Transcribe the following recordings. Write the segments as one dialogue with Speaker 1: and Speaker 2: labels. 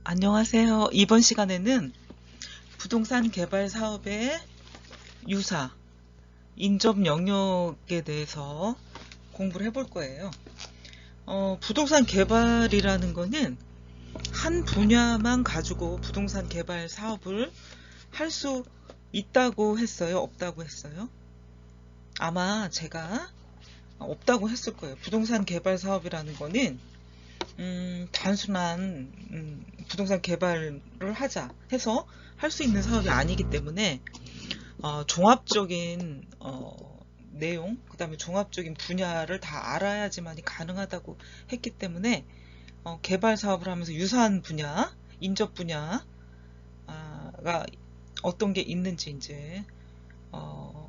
Speaker 1: 안녕하세요. 이번 시간에는 부동산 개발 사업의 유사, 인접 영역에 대해서 공부를 해볼 거예요. 부동산 개발이라는 거는 한 분야만 가지고 부동산 개발 사업을 할 수 있다고 했어요? 없다고 했어요? 아마 제가 없다고 했을 거예요. 부동산 개발 사업이라는 거는 단순한 부동산 개발을 하자 해서 할 수 있는 사업이 아니기 때문에 종합적인 내용, 그 다음에 종합적인 분야를 다 알아야지만이 가능하다고 했기 때문에 개발 사업을 하면서 유사한 분야, 인접 분야가 어떤 게 있는지 이제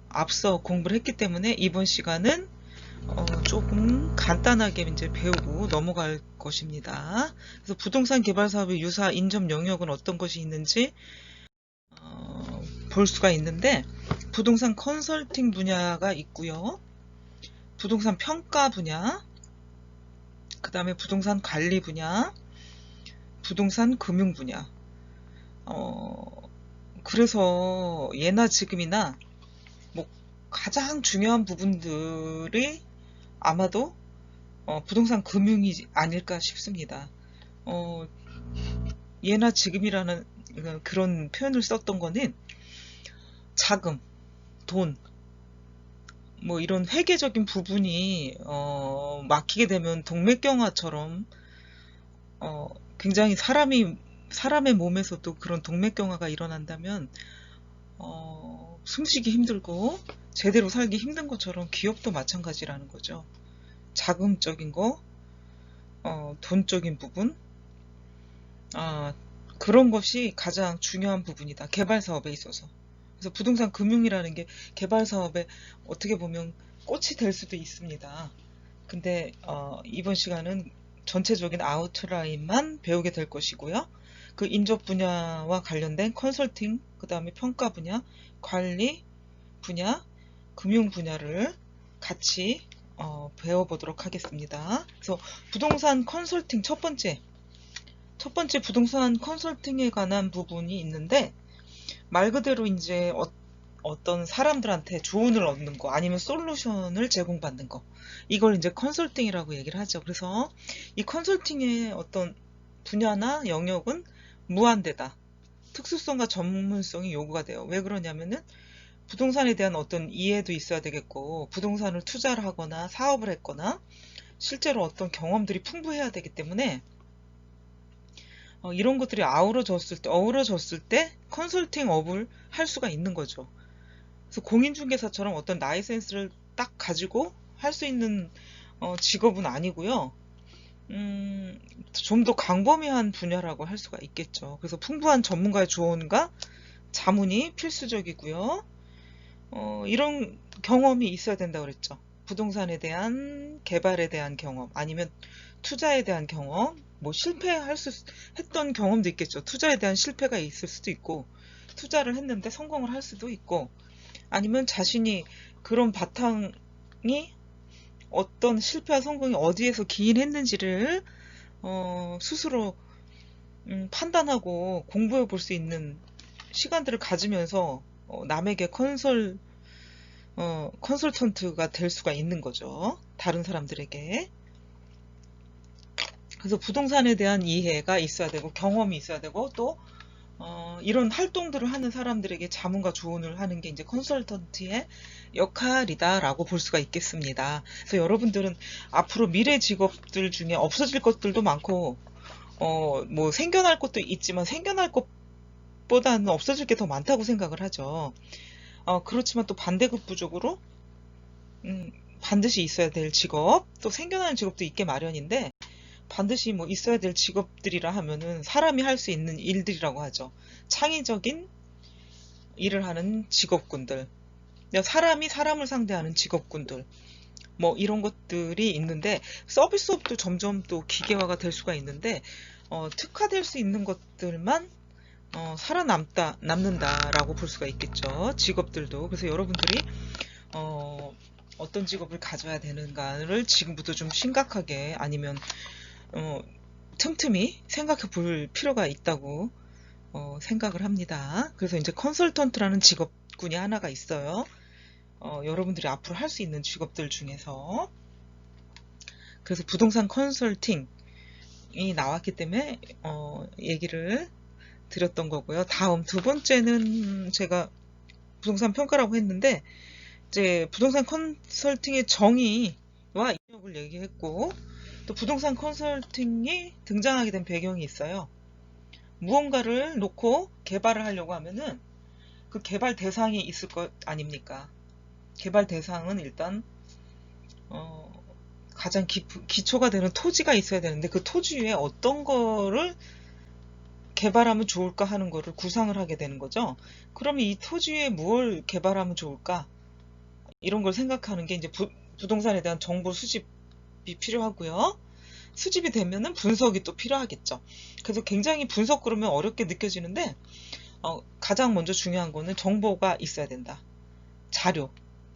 Speaker 1: 앞서 공부를 했기 때문에 이번 시간은 조금 간단하게 이제 배우고 넘어갈 것입니다. 그래서 부동산 개발 사업의 유사 인접 영역은 어떤 것이 있는지 볼 수가 있는데, 부동산 컨설팅 분야가 있고요. 부동산 평가 분야, 그 다음에 부동산 관리 분야, 부동산 금융 분야. 그래서 예나 지금이나 뭐 가장 중요한 부분들이 아마도 부동산 금융이 아닐까 싶습니다. 예나 지금이라는 그런 표현을 썼던 거는 자금, 돈, 뭐 이런 회계적인 부분이 막히게 되면 동맥경화처럼 굉장히 사람의 몸에서도 그런 동맥경화가 일어난다면 숨쉬기 힘들고 제대로 살기 힘든 것처럼 기업도 마찬가지라는 거죠. 자금적인 거, 돈적인 부분, 그런 것이 가장 중요한 부분이다. 개발 사업에 있어서. 그래서 부동산 금융이라는 게 개발 사업에 어떻게 보면 꽃이 될 수도 있습니다. 근데 이번 시간은 전체적인 아웃라인만 배우게 될 것이고요. 그 인접 분야와 관련된 컨설팅, 그 다음에 평가 분야, 관리 분야, 금융 분야를 같이 배워보도록 하겠습니다. 그래서 부동산 컨설팅 첫 번째 부동산 컨설팅에 관한 부분이 있는데, 말 그대로 이제 어떤 사람들한테 조언을 얻는 거 아니면 솔루션을 제공받는 거, 이걸 이제 컨설팅이라고 얘기를 하죠. 그래서 이 컨설팅의 어떤 분야나 영역은 무한대다. 특수성과 전문성이 요구가 돼요. 왜 그러냐면은 부동산에 대한 어떤 이해도 있어야 되겠고, 부동산을 투자를 하거나 사업을 했거나 실제로 어떤 경험들이 풍부해야 되기 때문에 이런 것들이 어우러졌을 때 컨설팅 업을 할 수가 있는 거죠. 그래서 공인중개사처럼 어떤 라이센스를 딱 가지고 할 수 있는 직업은 아니고요. 좀 더 광범위한 분야라고 할 수가 있겠죠. 그래서 풍부한 전문가의 조언과 자문이 필수적이고요. 이런 경험이 있어야 된다고 그랬죠. 부동산에 대한 개발에 대한 경험, 아니면 투자에 대한 경험, 뭐 했던 경험도 있겠죠. 투자에 대한 실패가 있을 수도 있고, 투자를 했는데 성공을 할 수도 있고, 아니면 자신이 그런 바탕이 어떤 실패와 성공이 어디에서 기인했는지를 스스로 판단하고 공부해 볼 수 있는 시간들을 가지면서 남에게 컨설턴트가 될 수가 있는 거죠. 다른 사람들에게. 그래서 부동산에 대한 이해가 있어야 되고, 경험이 있어야 되고, 또 이런 활동들을 하는 사람들에게 자문과 조언을 하는 게 이제 컨설턴트의 역할이다라고 볼 수가 있겠습니다. 그래서 여러분들은 앞으로 미래 직업들 중에 없어질 것들도 많고, 뭐 생겨날 것도 있지만 생겨날 것보다는 없어질 게 더 많다고 생각을 하죠. 그렇지만 또 반대급부적으로 반드시 있어야 될 직업, 또 생겨나는 직업도 있게 마련인데, 반드시 뭐 있어야 될 직업들이라 하면은 사람이 할 수 있는 일들이라고 하죠. 창의적인 일을 하는 직업군들, 사람이 사람을 상대하는 직업군들, 뭐 이런 것들이 있는데, 서비스업도 점점 또 기계화가 될 수가 있는데, 특화될 수 있는 것들만 남는다라고 볼 수가 있겠죠. 직업들도. 그래서 여러분들이 어떤 직업을 가져야 되는가를 지금부터 좀 심각하게, 아니면 틈틈이 생각해 볼 필요가 있다고 생각을 합니다. 그래서 이제 컨설턴트라는 직업군이 하나가 있어요. 여러분들이 앞으로 할 수 있는 직업들 중에서. 그래서 부동산 컨설팅이 나왔기 때문에 얘기를 드렸던 거고요. 다음 두 번째는 제가 부동산 평가라고 했는데, 이제 부동산 컨설팅의 정의와 인력을 얘기했고, 또 부동산 컨설팅이 등장하게 된 배경이 있어요. 무언가를 놓고 개발을 하려고 하면은 그 개발 대상이 있을 것 아닙니까? 개발 대상은 일단 가장 기초가 되는 토지가 있어야 되는데, 그 토지 위에 어떤 거를 개발하면 좋을까 하는 거를 구상을 하게 되는 거죠. 그러면 이 토지 위에 무엇을 개발하면 좋을까? 이런 걸 생각하는 게 이제 부동산에 대한 정보 수집이 필요하고요. 수집이 되면은 분석이 또 필요하겠죠. 그래서 굉장히 분석 그러면 어렵게 느껴지는데, 가장 먼저 중요한 거는 정보가 있어야 된다.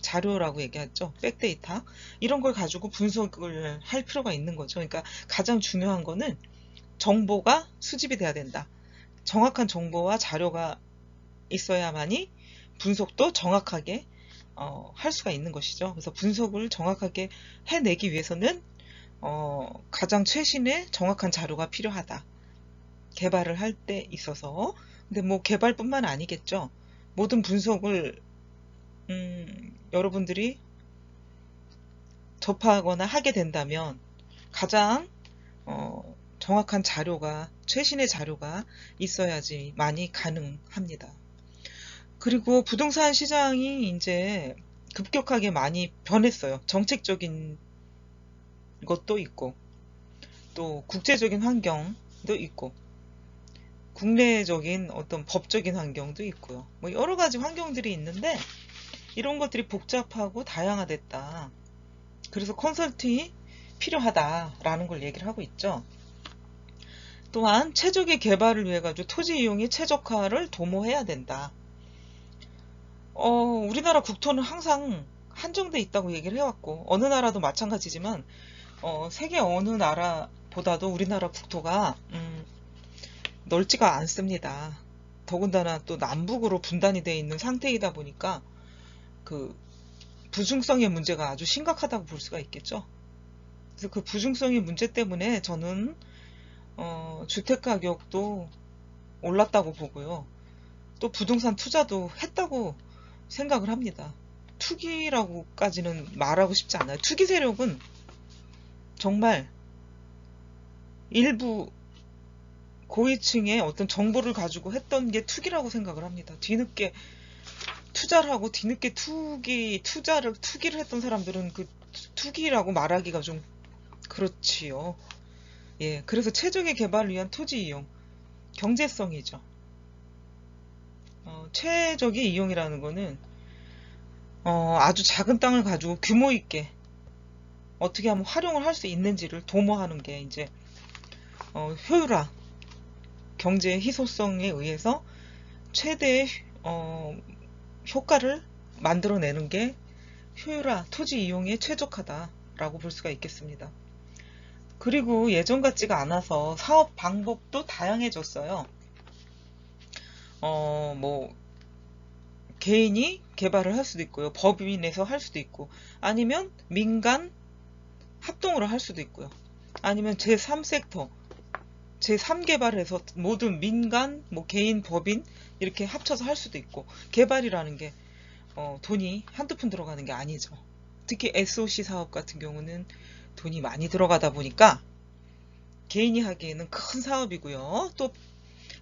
Speaker 1: 자료라고 얘기하죠. 백데이터. 이런 걸 가지고 분석을 할 필요가 있는 거죠. 그러니까 가장 중요한 거는 정보가 수집이 돼야 된다. 정확한 정보와 자료가 있어야만이 분석도 정확하게 할 수가 있는 것이죠. 그래서 분석을 정확하게 해내기 위해서는 가장 최신의 정확한 자료가 필요하다. 개발을 할 때 있어서. 근데 뭐 개발뿐만 아니겠죠. 모든 분석을 여러분들이 접하거나 하게 된다면 가장 정확한 자료가, 최신의 자료가 있어야지 많이 가능합니다. 그리고 부동산 시장이 이제 급격하게 많이 변했어요. 정책적인 것도 있고, 또 국제적인 환경도 있고, 국내적인 어떤 법적인 환경도 있고요. 뭐 여러 가지 환경들이 있는데, 이런 것들이 복잡하고 다양화됐다. 그래서 컨설팅이 필요하다라는 걸 얘기를 하고 있죠. 또한 최적의 개발을 위해 가지고 토지 이용의 최적화를 도모해야 된다. 우리나라 국토는 항상 한정돼 있다고 얘기를 해왔고, 어느 나라도 마찬가지지만 세계 어느 나라보다도 우리나라 국토가 넓지가 않습니다. 더군다나 또 남북으로 분단이 되어 있는 상태이다 보니까 그 부중성의 문제가 아주 심각하다고 볼 수가 있겠죠. 그래서 그 부중성의 문제 때문에 저는 주택 가격도 올랐다고 보고요. 또 부동산 투자도 했다고 생각을 합니다. 투기라고까지는 말하고 싶지 않아요. 투기 세력은 정말 일부 고위층의 어떤 정보를 가지고 했던 게 투기라고 생각을 합니다. 뒤늦게 투자를 하고 뒤늦게 투기를 했던 사람들은 그 투기라고 말하기가 좀 그렇지요. 예, 그래서 최적의 개발을 위한 토지 이용, 경제성이죠. 최적의 이용이라는 거는 아주 작은 땅을 가지고 규모 있게 어떻게 하면 활용을 할 수 있는지를 도모하는 게 이제 효율화, 경제의 희소성에 의해서 최대의 효과를 만들어내는 게 효율화, 토지 이용에 최적화다라고 볼 수가 있겠습니다. 그리고 예전 같지가 않아서 사업 방법도 다양해졌어요. 뭐 개인이 개발을 할 수도 있고요. 법인에서 할 수도 있고, 아니면 민간 합동으로 할 수도 있고요. 아니면 제3섹터, 제3개발해서 모든 민간, 뭐 개인, 법인 이렇게 합쳐서 할 수도 있고, 개발이라는 게 돈이 한두 푼 들어가는 게 아니죠. 특히 SOC 사업 같은 경우는 돈이 많이 들어가다 보니까 개인이 하기에는 큰 사업이고요. 또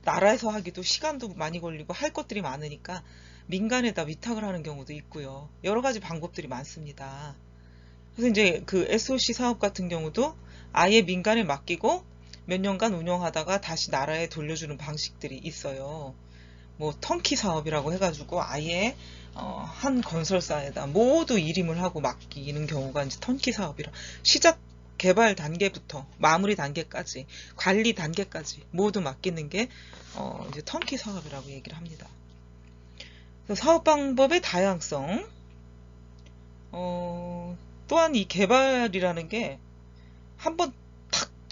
Speaker 1: 나라에서 하기도 시간도 많이 걸리고 할 것들이 많으니까 민간에다 위탁을 하는 경우도 있고요. 여러 가지 방법들이 많습니다. 그래서 이제 그 SOC 사업 같은 경우도 아예 민간에 맡기고 몇 년간 운영하다가 다시 나라에 돌려주는 방식들이 있어요. 뭐 턴키 사업이라고 해가지고 아예 한 건설사에다 모두 일임을 하고 맡기는 경우가 이제 턴키 사업이라, 시작 개발 단계부터 마무리 단계까지 관리 단계까지 모두 맡기는 게 이제 턴키 사업이라고 얘기를 합니다. 사업 방법의 다양성, 또한 이 개발이라는 게 한번 탁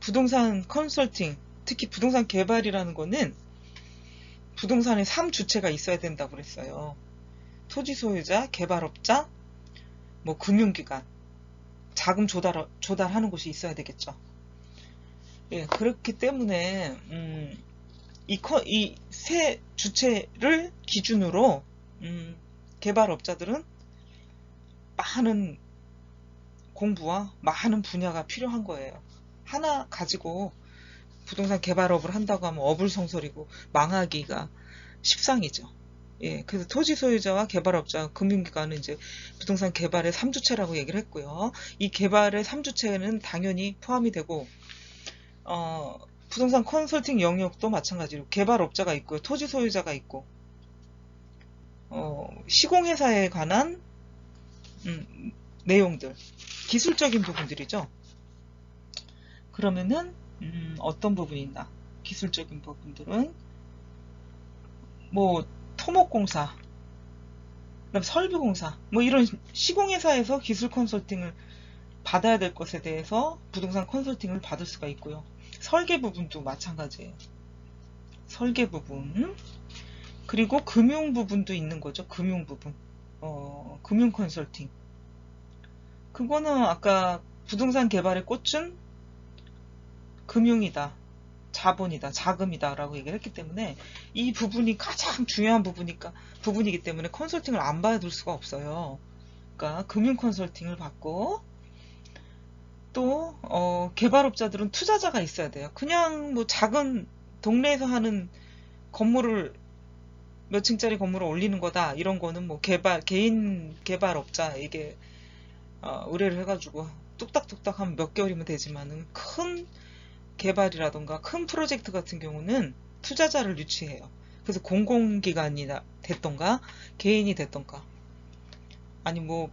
Speaker 1: 부동산 컨설팅, 특히 부동산 개발이라는 거는 부동산에 3주체가 있어야 된다고 그랬어요. 토지 소유자, 개발업자, 뭐 금융기관, 자금 조달하는 곳이 있어야 되겠죠. 예, 그렇기 때문에 이 세 주체를 기준으로 개발업자들은 많은 공부와 많은 분야가 필요한 거예요. 하나 가지고 부동산 개발업을 한다고 하면 어불성설이고 망하기가 십상이죠. 예, 그래서 토지 소유자와 개발업자, 금융기관은 이제 부동산 개발의 3주체라고 얘기를 했고요. 이 개발의 3주체는 당연히 포함이 되고, 부동산 컨설팅 영역도 마찬가지로 개발업자가 있고요. 토지 소유자가 있고, 시공회사에 관한 내용들, 기술적인 부분들이죠. 그러면은 어떤 부분이 있나? 기술적인 부분들은 뭐 토목공사, 그다음 설비공사, 뭐 이런 시공회사에서 기술 컨설팅을 받아야 될 것에 대해서 부동산 컨설팅을 받을 수가 있고요. 설계 부분도 마찬가지예요. 설계 부분, 그리고 금융 부분도 있는 거죠. 금융 부분, 금융 컨설팅. 그거는 아까 부동산 개발의 꽃은 금융이다, 자본이다, 자금이다 라고 얘기를 했기 때문에 이 부분이 가장 중요한 부분이기 때문에 컨설팅을 안 받을 수가 없어요. 그러니까 금융 컨설팅을 받고, 또 개발업자들은 투자자가 있어야 돼요. 그냥 뭐 작은 동네에서 하는 건물을, 몇 층짜리 건물을 올리는 거다, 이런 거는 뭐 개인 개발업자에게 의뢰를 해가지고 뚝딱뚝딱 하면 몇 개월이면 되지만은 큰 개발이라던가 큰 프로젝트 같은 경우는 투자자를 유치해요. 그래서 공공기관이 됐던가 개인이 됐던가 아니 뭐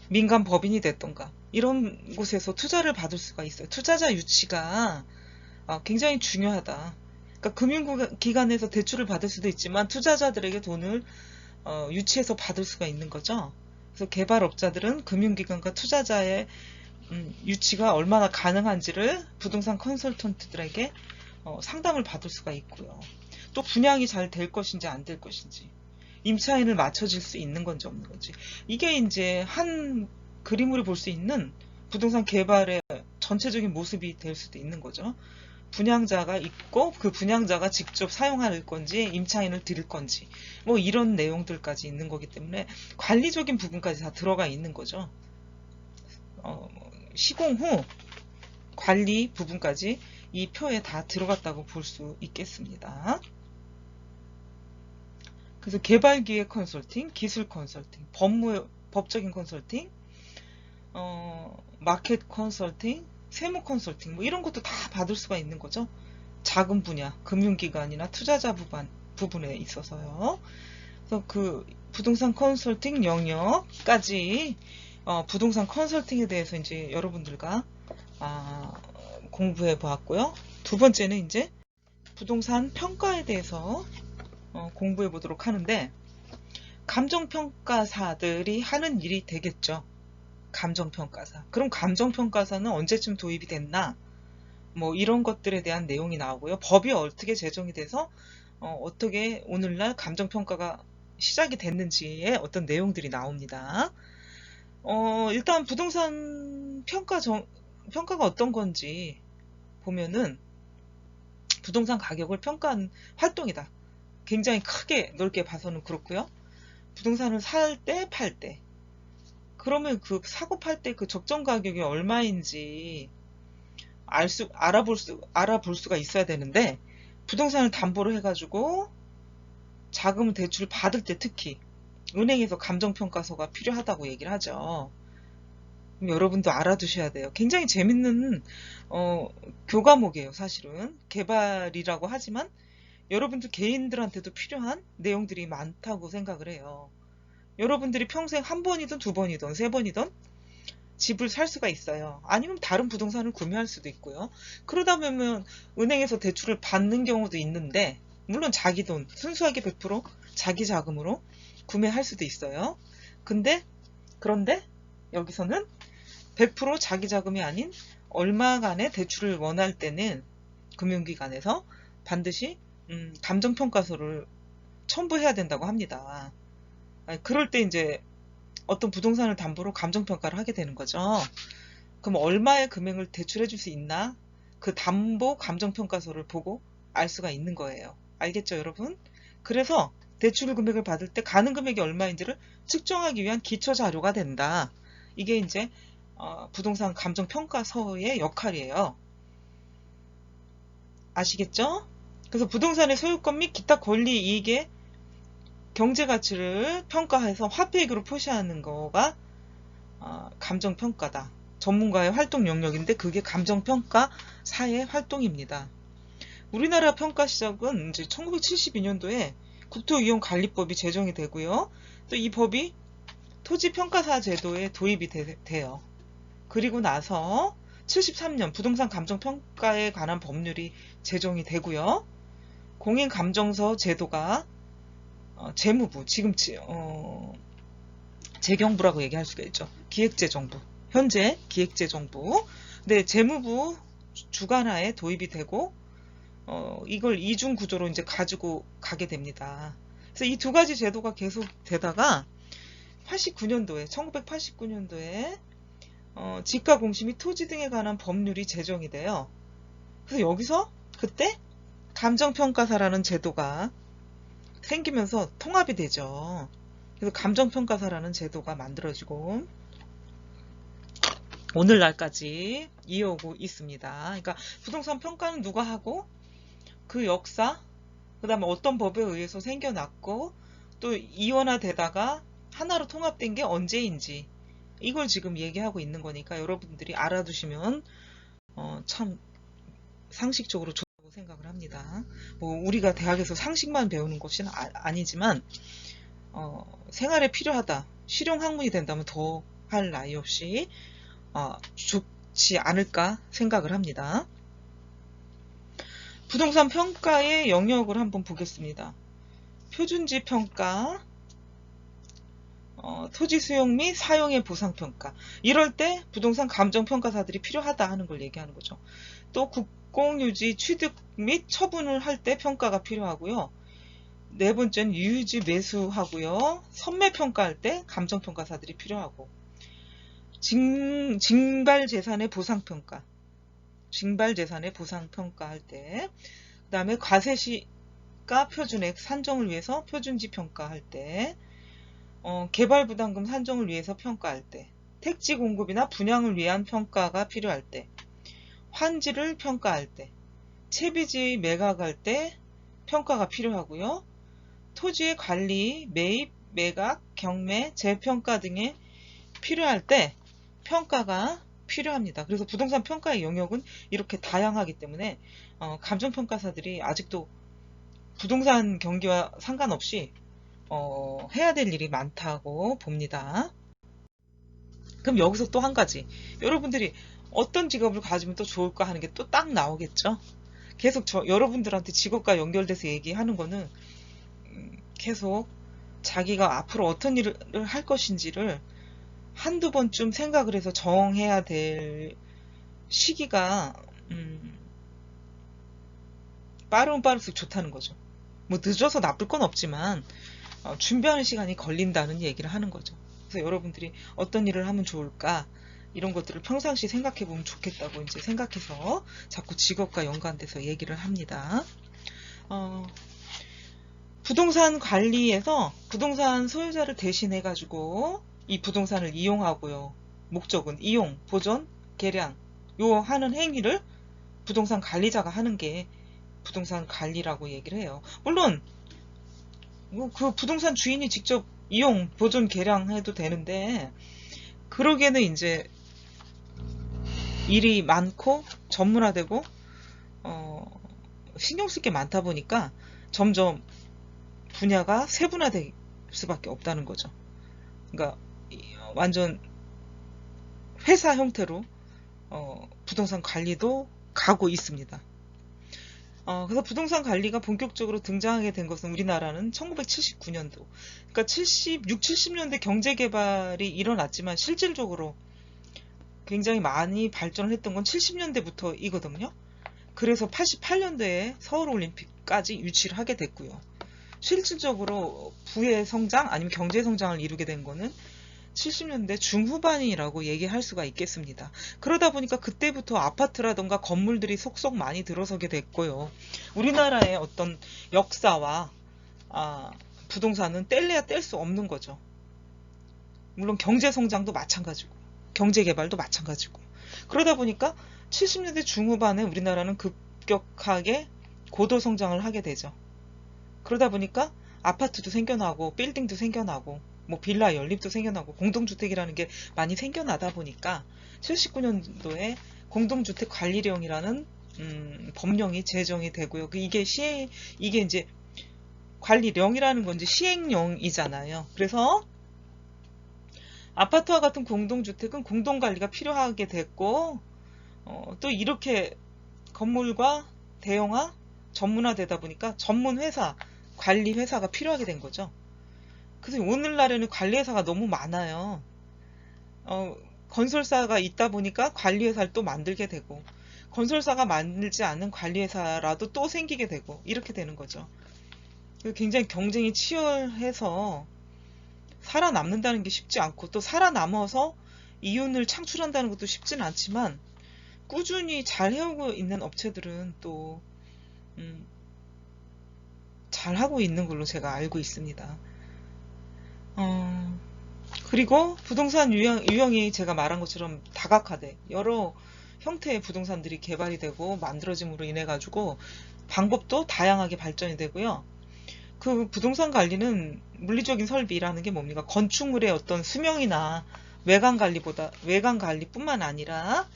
Speaker 1: 민간 법인이 됐던가 이런 곳에서 투자를 받을 수가 있어요. 투자자 유치가 굉장히 중요하다. 그러니까 금융기관에서 대출을 받을 수도 있지만 투자자들에게 돈을 유치해서 받을 수가 있는 거죠. 그래서 개발업자들은 금융기관과 투자자의 유치가 얼마나 가능한지를 부동산 컨설턴트들에게 상담을 받을 수가 있고요. 또 분양이 잘 될 것인지 안 될 것인지, 임차인을 맞춰질 수 있는 건지 없는 건지, 이게 이제 한 그림으로 볼 수 있는 부동산 개발의 전체적인 모습이 될 수도 있는 거죠. 분양자가 있고 그 분양자가 직접 사용할 건지 임차인을 드릴 건지 뭐 이런 내용들까지 있는 거기 때문에 관리적인 부분까지 다 들어가 있는 거죠. 시공 후 관리 부분까지 이 표에 다 들어갔다고 볼 수 있겠습니다. 그래서 개발기획 컨설팅, 기술 컨설팅, 법적인 컨설팅, 마켓 컨설팅, 세무 컨설팅 뭐 이런 것도 다 받을 수가 있는 거죠. 자금 분야, 금융기관이나 투자자 부분에 있어서요. 그래서 그 부동산 컨설팅 영역까지 부동산 컨설팅에 대해서 이제 여러분들과 공부해 보았고요. 두 번째는 이제 부동산 평가에 대해서 공부해 보도록 하는데, 감정평가사들이 하는 일이 되겠죠. 감정평가사. 그럼 감정평가사는 언제쯤 도입이 됐나? 뭐 이런 것들에 대한 내용이 나오고요. 법이 어떻게 제정이 돼서 어떻게 오늘날 감정평가가 시작이 됐는지의 어떤 내용들이 나옵니다. 일단 부동산 평가가 어떤 건지 보면은 부동산 가격을 평가하는 활동이다. 굉장히 크게 넓게 봐서는 그렇고요. 부동산을 살 때, 팔 때. 그러면 그 사고 팔 때 그 적정 가격이 얼마인지 알아볼 수가 있어야 되는데, 부동산을 담보로 해가지고 자금 대출 받을 때 특히 은행에서 감정평가서가 필요하다고 얘기를 하죠. 그럼 여러분도 알아두셔야 돼요. 굉장히 재밌는 교과목이에요. 사실은 개발이라고 하지만 여러분들 개인들한테도 필요한 내용들이 많다고 생각을 해요. 여러분들이 평생 한 번이든 두 번이든 세 번이든 집을 살 수가 있어요. 아니면 다른 부동산을 구매할 수도 있고요. 그러다 보면 은행에서 대출을 받는 경우도 있는데, 물론 자기 돈, 순수하게 100% 자기 자금으로 구매할 수도 있어요. 그런데 여기서는 100% 자기 자금이 아닌 얼마간의 대출을 원할 때는 금융기관에서 반드시 감정평가서를 첨부해야 된다고 합니다. 그럴 때 이제 어떤 부동산을 담보로 감정평가를 하게 되는 거죠. 그럼 얼마의 금액을 대출해 줄 수 있나? 그 담보 감정평가서를 보고 알 수가 있는 거예요. 알겠죠, 여러분? 그래서 대출 금액을 받을 때 가능 금액이 얼마인지를 측정하기 위한 기초 자료가 된다. 이게 이제 부동산 감정평가서의 역할이에요. 아시겠죠? 그래서 부동산의 소유권 및 기타 권리 이익의 경제가치를 평가해서 화폐액으로 표시하는 거가 감정평가다. 전문가의 활동 영역인데 그게 감정평가사의 활동입니다. 우리나라 평가 시작은 이제 1972년도에 국토이용관리법이 제정이 되고요. 또 이 법이 토지평가사 제도에 도입이 돼요. 그리고 나서 73년 부동산 감정평가에 관한 법률이 제정이 되고요. 공인감정서 제도가 재무부, 지금 재경부라고 얘기할 수가 있죠. 기획재정부, 현재 기획재정부. 네, 재무부 주관하에 도입이 되고 이걸 이중 구조로 이제 가지고 가게 됩니다. 그래서 이 두 가지 제도가 계속 되다가 1989년도에 지가 공시 및 토지 등에 관한 법률이 제정이 돼요. 그래서 여기서 그때 감정평가사라는 제도가 생기면서 통합이 되죠. 그래서 감정평가사라는 제도가 만들어지고 오늘날까지 이어오고 있습니다. 그러니까 부동산 평가는 누가 하고 그 역사, 그 다음에 어떤 법에 의해서 생겨났고 또 이원화되다가 하나로 통합된 게 언제인지 이걸 지금 얘기하고 있는 거니까 여러분들이 알아두시면 참 상식적으로 좋다고 생각을 합니다. 뭐 우리가 대학에서 상식만 배우는 것은 아니지만 생활에 필요하다, 실용 학문이 된다면 더 할 나위 없이 좋지 않을까 생각을 합니다. 부동산 평가의 영역을 한번 보겠습니다. 표준지 평가, 토지 수용 및 사용의 보상 평가. 이럴 때 부동산 감정평가사들이 필요하다 하는 걸 얘기하는 거죠. 또 국공유지 취득 및 처분을 할 때 평가가 필요하고요. 네 번째는 유유지 매수하고요. 선매평가할 때 감정평가사들이 필요하고 징발재산의 보상평가, 징발재산의 보상평가할 때, 그 다음에 과세시가 표준액 산정을 위해서 표준지 평가할 때, 개발부담금 산정을 위해서 평가할 때, 택지 공급이나 분양을 위한 평가가 필요할 때, 환지를 평가할 때, 채비지 매각할 때 평가가 필요하고요. 토지의 관리, 매입, 매각, 경매, 재평가 등에 필요할 때 평가가 필요합니다. 그래서 부동산 평가의 영역은 이렇게 다양하기 때문에 감정평가사들이 아직도 부동산 경기와 상관없이 해야 될 일이 많다고 봅니다. 그럼 여기서 또 한 가지, 여러분들이 어떤 직업을 가지면 또 좋을까 하는 게 또 딱 나오겠죠. 계속 여러분들한테 직업과 연결돼서 얘기하는 거는 계속 자기가 앞으로 어떤 일을 할 것인지를 한두 번쯤 생각을 해서 정해야 될 시기가 빠르면 빠를수록 좋다는 거죠. 뭐 늦어서 나쁠 건 없지만 준비하는 시간이 걸린다는 얘기를 하는 거죠. 그래서 여러분들이 어떤 일을 하면 좋을까 이런 것들을 평상시 생각해 보면 좋겠다고 이제 생각해서 자꾸 직업과 연관돼서 얘기를 합니다. 부동산 관리에서 부동산 소유자를 대신해 가지고 이 부동산을 이용하고요. 목적은 이용, 보존, 개량 요 하는 행위를 부동산 관리자가 하는 게 부동산 관리라고 얘기를 해요. 물론 그 부동산 주인이 직접 이용, 보존, 개량해도 되는데 그러기에는 이제 일이 많고 전문화되고 신경 쓸 게 많다 보니까 점점 분야가 세분화될 수밖에 없다는 거죠. 그러니까 완전 회사 형태로 부동산 관리도 가고 있습니다. 그래서 부동산 관리가 본격적으로 등장하게 된 것은 우리나라는 1979년도. 그러니까 70년대 경제개발이 일어났지만 실질적으로 굉장히 많이 발전을 했던 건 70년대부터이거든요. 그래서 88년도에 서울올림픽까지 유치를 하게 됐고요. 실질적으로 부의 성장 아니면 경제 성장을 이루게 된 거는 70년대 중후반이라고 얘기할 수가 있겠습니다. 그러다 보니까 그때부터 아파트라던가 건물들이 속속 많이 들어서게 됐고요. 우리나라의 어떤 역사와 부동산은 뗄래야 뗄 수 없는 거죠. 물론 경제 성장도 마찬가지고 경제 개발도 마찬가지고 그러다 보니까 70년대 중후반에 우리나라는 급격하게 고도 성장을 하게 되죠. 그러다 보니까 아파트도 생겨나고 빌딩도 생겨나고 뭐 빌라 연립도 생겨나고 공동주택이라는 게 많이 생겨나다 보니까 79년도에 공동주택관리령이라는 법령이 제정이 되고요. 이게 이제 관리령이라는 건 이제 시행령이잖아요. 그래서 아파트와 같은 공동주택은 공동관리가 필요하게 됐고 또 이렇게 건물과 대형화, 전문화되다 보니까 전문회사, 관리회사가 필요하게 된 거죠. 그래서 오늘날에는 관리회사가 너무 많아요. 건설사가 있다 보니까 관리회사를 또 만들게 되고 건설사가 만들지 않은 관리회사라도 또 생기게 되고 이렇게 되는 거죠. 굉장히 경쟁이 치열해서 살아남는다는 게 쉽지 않고 또 살아남아서 이윤을 창출한다는 것도 쉽진 않지만 꾸준히 잘 해오고 있는 업체들은 또 잘하고 있는 걸로 제가 알고 있습니다. 그리고 부동산 유형이 제가 말한 것처럼 다각화돼 여러 형태의 부동산들이 개발이 되고 만들어짐으로 인해 가지고 방법도 다양하게 발전이 되고요. 그 부동산 관리는 물리적인 설비라는 게 뭡니까? 건축물의 어떤 수명이나 외관 관리뿐만 아니라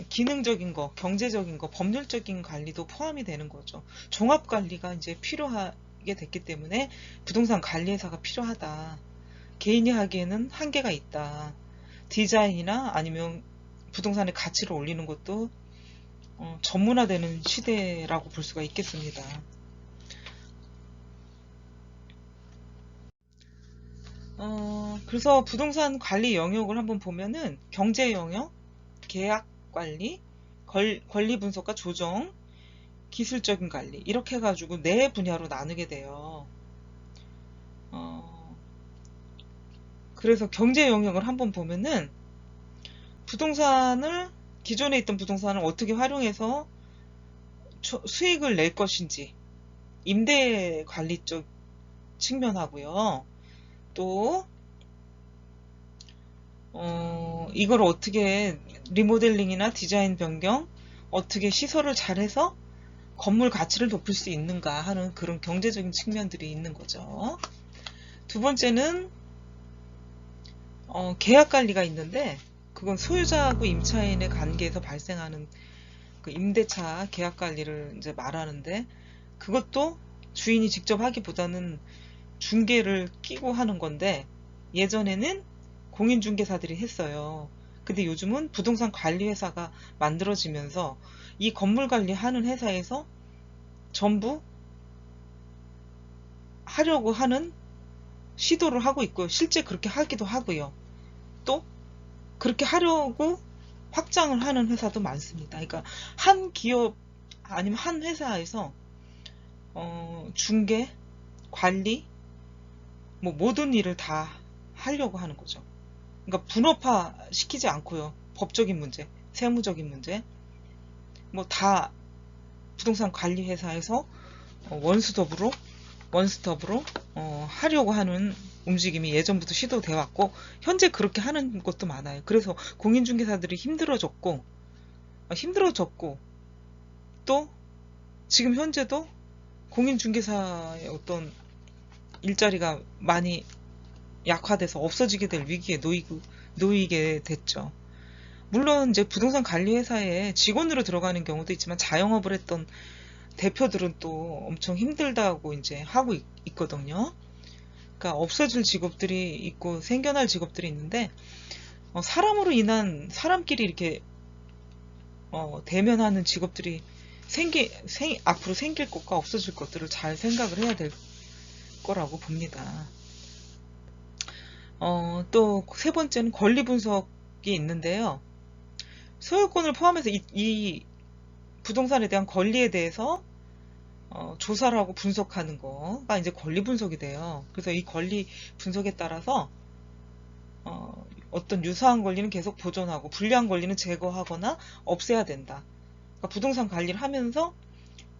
Speaker 1: 기능적인 거, 경제적인 거, 법률적인 관리도 포함이 되는 거죠. 종합 관리가 이제 필요하게 됐기 때문에 부동산 관리회사가 필요하다. 개인이 하기에는 한계가 있다. 디자인이나 아니면 부동산의 가치를 올리는 것도 전문화되는 시대라고 볼 수가 있겠습니다. 그래서 부동산 관리 영역을 한번 보면은 경제 영역, 계약 관리, 권리 분석과 조정, 기술적인 관리 이렇게 해가지고 네 분야로 나누게 돼요. 그래서 경제 영역을 한번 보면은 기존에 있던 부동산을 어떻게 활용해서 수익을 낼 것인지 임대 관리 쪽 측면하고요. 또 이걸 어떻게 리모델링이나 디자인 변경 어떻게 시설을 잘해서 건물 가치를 높일 수 있는가 하는 그런 경제적인 측면들이 있는 거죠. 두 번째는 계약 관리가 있는데 그건 소유자하고 임차인의 관계에서 발생하는 그 임대차 계약 관리를 이제 말하는데 그것도 주인이 직접 하기보다는 중개를 끼고 하는 건데 예전에는 공인중개사들이 했어요. 근데 요즘은 부동산 관리회사가 만들어지면서 이 건물 관리하는 회사에서 전부 하려고 하는 시도를 하고 있고요. 실제 그렇게 하기도 하고요. 또 그렇게 하려고 확장을 하는 회사도 많습니다. 그러니까 한 기업 아니면 한 회사에서 중개, 관리 뭐 모든 일을 다 하려고 하는 거죠. 그러니까 분업화 시키지 않고요. 법적인 문제, 세무적인 문제 뭐 다 부동산 관리 회사에서 원스톱으로 하려고 하는 움직임이 예전부터 시도되어 왔고 현재 그렇게 하는 것도 많아요. 그래서 공인중개사들이 힘들어졌고 또 지금 현재도 공인중개사의 어떤 일자리가 많이 약화돼서 없어지게 될 위기에 놓이게 됐죠. 물론 이제 부동산 관리 회사에 직원으로 들어가는 경우도 있지만 자영업을 했던 대표들은 또 엄청 힘들다고 이제 하고 있거든요. 그러니까 없어질 직업들이 있고 생겨날 직업들이 있는데 사람으로 인한 사람끼리 이렇게 대면하는 직업들이 앞으로 생길 것과 없어질 것들을 잘 생각을 해야 될 거라고 봅니다. 또 세 번째는 권리 분석 있는데요. 소유권을 포함해서 이 부동산에 대한 권리에 대해서 조사를 하고 분석하는 거가 이제 권리 분석이 돼요. 그래서 이 권리 분석에 따라서 어떤 유사한 권리는 계속 보존하고 불리한 권리는 제거하거나 없애야 된다. 그러니까 부동산 관리를 하면서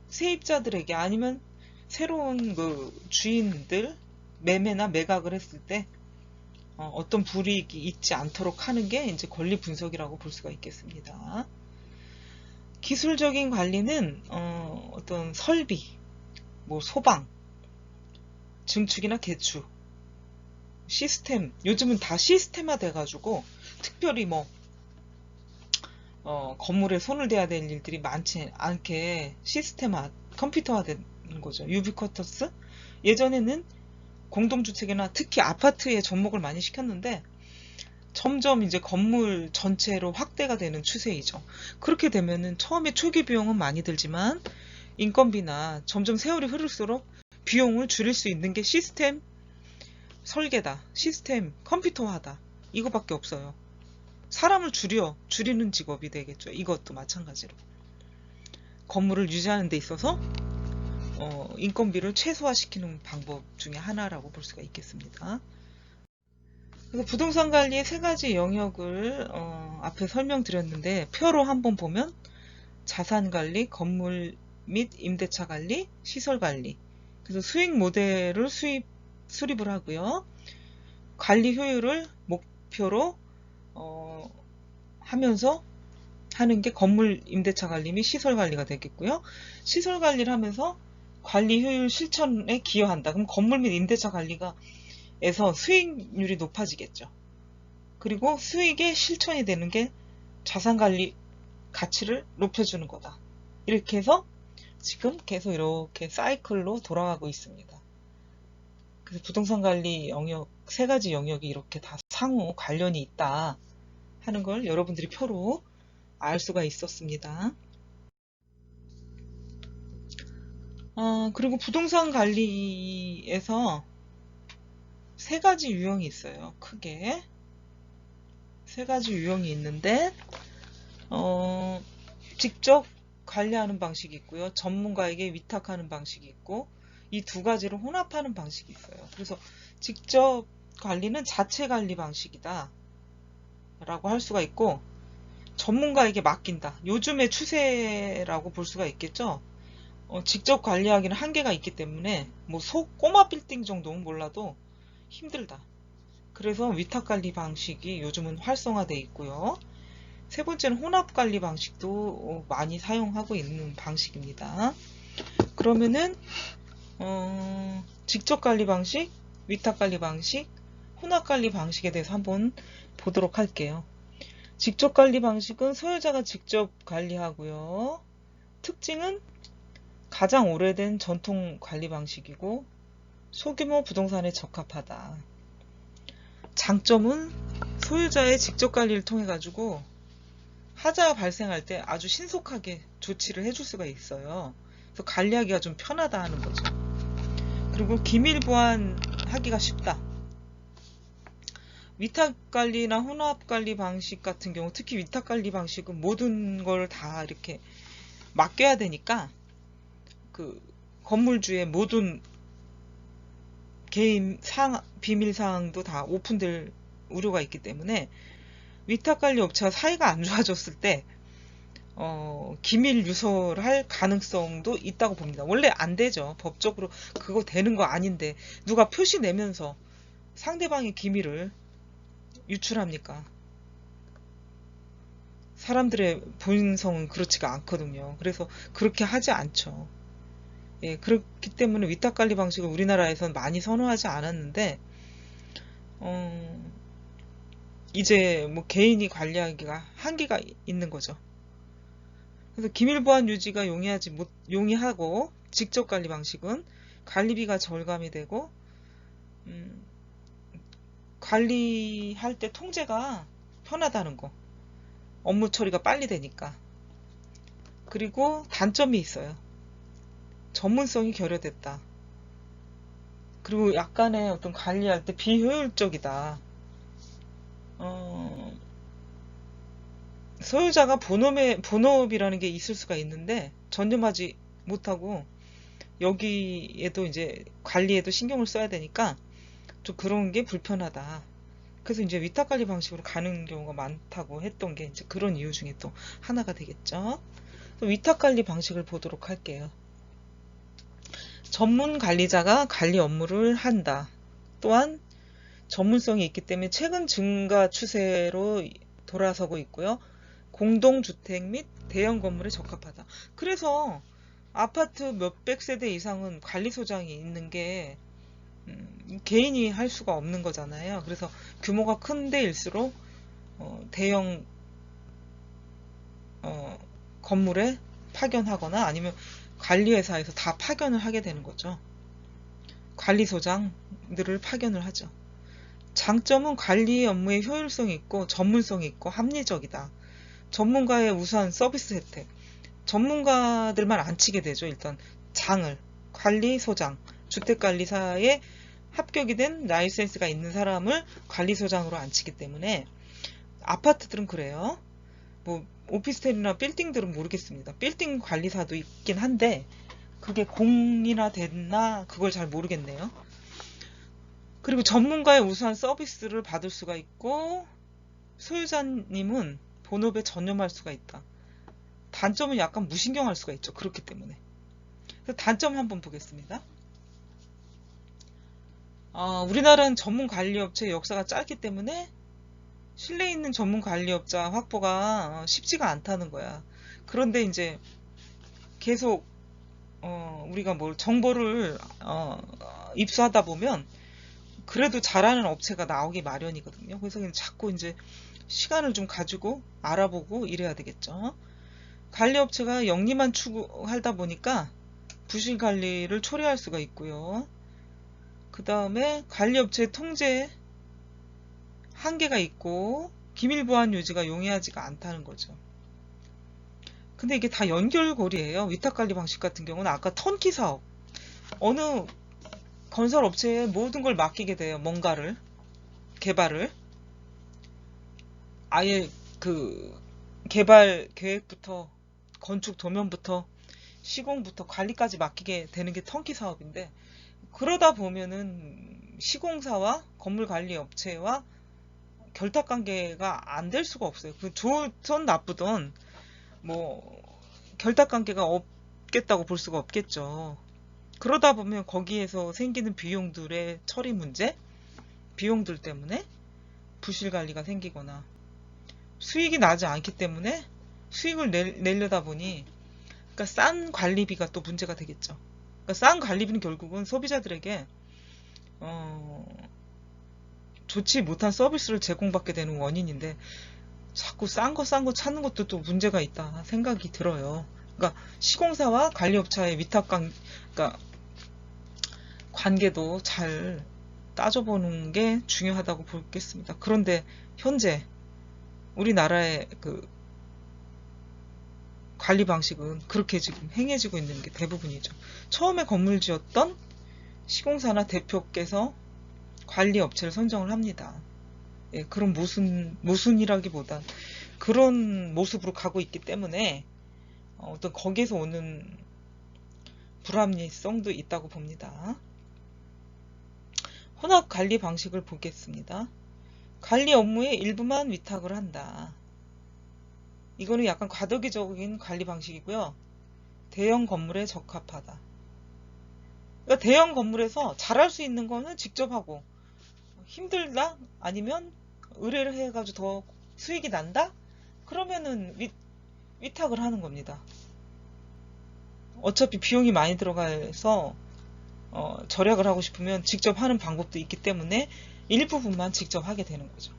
Speaker 1: 세입자들에게 아니면 새로운 그 주인들 매매나 매각을 했을 때 어떤 불이익이 있지 않도록 하는 게 이제 권리 분석이라고 볼 수가 있겠습니다. 기술적인 관리는 어떤 설비, 뭐 소방, 증축이나 개축, 시스템, 요즘은 다 시스템화 돼가지고 특별히 뭐 건물에 손을 대야 될 일들이 많지 않게 시스템화, 컴퓨터화 된 거죠. 유비쿼터스? 예전에는 공동주택이나 특히 아파트에 접목을 많이 시켰는데 점점 이제 건물 전체로 확대가 되는 추세이죠. 그렇게 되면은 처음에 초기 비용은 많이 들지만 인건비나 점점 세월이 흐를수록 비용을 줄일 수 있는 게 시스템 설계다, 시스템 컴퓨터화다. 이거밖에 없어요. 사람을 줄이는 직업이 되겠죠. 이것도 마찬가지로. 건물을 유지하는 데 있어서 인건비를 최소화시키는 방법 중에 하나라고 볼 수가 있겠습니다. 그래서 부동산 관리의 세 가지 영역을 앞에 설명드렸는데 표로 한번 보면 자산 관리, 건물 및 임대차 관리, 시설 관리. 그래서 수익 모델을 수립을 하고요. 관리 효율을 목표로 하면서 하는 게 건물 임대차 관리 및 시설 관리가 되겠고요. 시설 관리를 하면서 관리 효율 실천에 기여한다. 그럼 건물 및 임대차 관리가 에서 수익률이 높아지겠죠. 그리고 수익의 실천이 되는 게 자산관리 가치를 높여주는 거다. 이렇게 해서 지금 계속 이렇게 사이클로 돌아가고 있습니다. 그래서 부동산 관리 영역, 세 가지 영역이 이렇게 다 상호 관련이 있다 하는 걸 여러분들이 표로 알 수가 있었습니다. 그리고 부동산 관리에서 세 가지 유형이 있어요. 크게 세 가지 유형이 있는데 직접 관리하는 방식이 있고요. 전문가에게 위탁하는 방식이 있고 이 두 가지를 혼합하는 방식이 있어요. 그래서 직접 관리는 자체 관리 방식이다 라고 할 수가 있고 전문가에게 맡긴다. 요즘의 추세라고 볼 수가 있겠죠. 직접 관리하기는 한계가 있기 때문에 뭐 꼬마 빌딩 정도는 몰라도 힘들다. 그래서 위탁관리 방식이 요즘은 활성화되어 있고요. 세 번째는 혼합관리 방식도 많이 사용하고 있는 방식입니다. 그러면은 직접관리 방식, 위탁관리 방식, 혼합관리 방식에 대해서 한번 보도록 할게요. 직접관리 방식은 소유자가 직접 관리하고요. 특징은 가장 오래된 전통 관리 방식이고 소규모 부동산에 적합하다. 장점은 소유자의 직접 관리를 통해 가지고 하자가 발생할 때 아주 신속하게 조치를 해줄 수가 있어요. 그래서 관리하기가 좀 편하다 하는 거죠. 그리고 기밀 보완하기가 쉽다. 위탁관리나 혼합관리 방식 같은 경우 특히 위탁관리 방식은 모든 걸 다 이렇게 맡겨야 되니까 그 건물주의 모든 개인 비밀 사항도 다 오픈될 우려가 있기 때문에 위탁관리 업체와 사이가 안 좋아졌을 때 기밀 유설을 할 가능성도 있다고 봅니다. 원래 안 되죠. 법적으로 그거 되는 거 아닌데 누가 표시 내면서 상대방의 기밀을 유출합니까? 사람들의 본성은 그렇지가 않거든요. 그래서 그렇게 하지 않죠. 예, 그렇기 때문에 위탁관리 방식을 우리나라에서는 많이 선호하지 않았는데 이제 뭐 개인이 관리하기가 한계가 있는 거죠. 그래서 기밀 보안 유지가 용이하고 직접 관리 방식은 관리비가 절감이 되고 관리할 때 통제가 편하다는 거. 업무 처리가 빨리 되니까. 그리고 단점이 있어요. 전문성이 결여됐다. 그리고 약간의 어떤 관리할 때 비효율적이다. 소유자가 본업이라는 게 있을 수가 있는데 전념하지 못하고 여기에도 이제 관리에도 신경을 써야 되니까 좀 그런 게 불편하다. 그래서 이제 위탁 관리 방식으로 가는 경우가 많다고 했던 게 이제 그런 이유 중에 또 하나가 되겠죠. 또 위탁 관리 방식을 보도록 할게요. 전문 관리자가 관리 업무를 한다. 또한 전문성이 있기 때문에 최근 증가 추세로 돌아서고 있고요. 공동주택 및 대형 건물에 적합하다. 그래서 아파트 몇백 세대 이상은 관리소장이 있는 게 개인이 할 수가 없는 거잖아요. 그래서 규모가 큰 데일수록 대형 건물에 파견하거나 아니면 관리회사에서 다 파견을 하게 되는 거죠. 관리소장들을 파견을 하죠. 장점은 관리 업무의 효율성이 있고 전문성이 있고 합리적이다. 전문가의 우수한 서비스 혜택. 전문가들만 안 치게 되죠. 일단 장을 관리소장, 주택관리사에 합격이 된 라이센스가 있는 사람을 관리소장으로 안 치기 때문에 아파트들은 그래요. 뭐 오피스텔이나 빌딩들은 모르겠습니다. 빌딩 관리사도 있긴 한데 그게 공이나 됐나 그걸 잘 모르겠네요. 그리고 전문가의 우수한 서비스를 받을 수가 있고 소유자님은 본업에 전념할 수가 있다. 단점은 약간 무신경할 수가 있죠. 그렇기 때문에. 그래서 단점 한번 보겠습니다. 우리나라는 전문 관리업체 역사가 짧기 때문에 신뢰 있는 전문 관리업자 확보가 쉽지가 않다는 거야. 그런데 이제 계속 우리가 뭘 정보를 입수하다 보면 그래도 잘하는 업체가 나오기 마련이거든요. 그래서 자꾸 이제 시간을 좀 가지고 알아보고 이래야 되겠죠. 관리업체가 영리만 추구하다 보니까 부실 관리를 초래할 수가 있고요. 그 다음에 관리업체 통제 한계가 있고 기밀 보안 유지가 용이하지가 않다는 거죠. 근데 이게 다 연결고리예요. 위탁관리 방식 같은 경우는 아까 턴키 사업 어느 건설업체에 모든 걸 맡기게 돼요. 뭔가를 개발을 아예 그 개발 계획부터 건축 도면부터 시공부터 관리까지 맡기게 되는 게 턴키 사업인데 그러다 보면은 시공사와 건물관리업체와 결탁관계가 안 될 수가 없어요. 그 좋든 나쁘든 뭐 결탁관계가 없겠다고 볼 수가 없겠죠. 그러다 보면 거기에서 생기는 비용들의 처리 문제, 비용들 때문에 부실관리가 생기거나 수익이 나지 않기 때문에 수익을 내려다 보니 그러니까 싼 관리비가 또 문제가 되겠죠. 그러니까 싼 관리비는 결국은 소비자들에게 좋지 못한 서비스를 제공받게 되는 원인인데 자꾸 싼 거 찾는 것도 또 문제가 있다 생각이 들어요. 그러니까 시공사와 관리업체의 그러니까 관계도 잘 따져보는 게 중요하다고 보겠습니다. 그런데 현재 우리나라의 그 관리 방식은 그렇게 지금 행해지고 있는 게 대부분이죠. 처음에 건물 지었던 시공사나 대표께서 관리 업체를 선정을 합니다. 예, 그런 모순이라기보단 그런 모습으로 가고 있기 때문에 어떤 거기에서 오는 불합리성도 있다고 봅니다. 혼합 관리 방식을 보겠습니다. 관리 업무의 일부만 위탁을 한다. 이거는 약간 과도기적인 관리 방식이고요. 대형 건물에 적합하다. 그러니까 대형 건물에서 잘할 수 있는 거는 직접 하고 힘들다? 아니면 의뢰를 해가지고 더 수익이 난다? 그러면은 위탁을 하는 겁니다. 어차피 비용이 많이 들어가서 절약을 하고 싶으면 직접 하는 방법도 있기 때문에 일부분만 직접 하게 되는 거죠.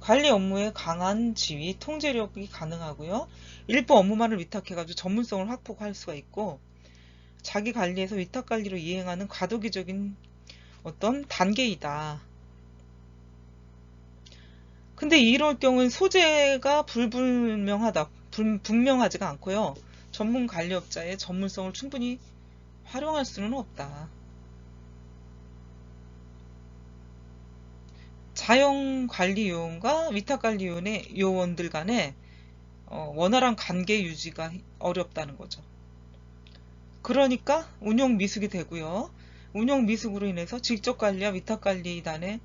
Speaker 1: 관리 업무에 강한 지위, 통제력이 가능하고요. 일부 업무만을 위탁해가지고 전문성을 확보할 수가 있고 자기 관리에서 위탁 관리로 이행하는 과도기적인 어떤 단계이다. 근데 이럴 경우는 소재가 분명하지가 않고요. 전문 관리업자의 전문성을 충분히 활용할 수는 없다. 자영 관리 요원과 위탁 관리 요원들 간에 원활한 관계 유지가 어렵다는 거죠. 그러니까 운용 미숙이 되고요. 운용 미숙으로 인해서 직접관리와 위탁관리단의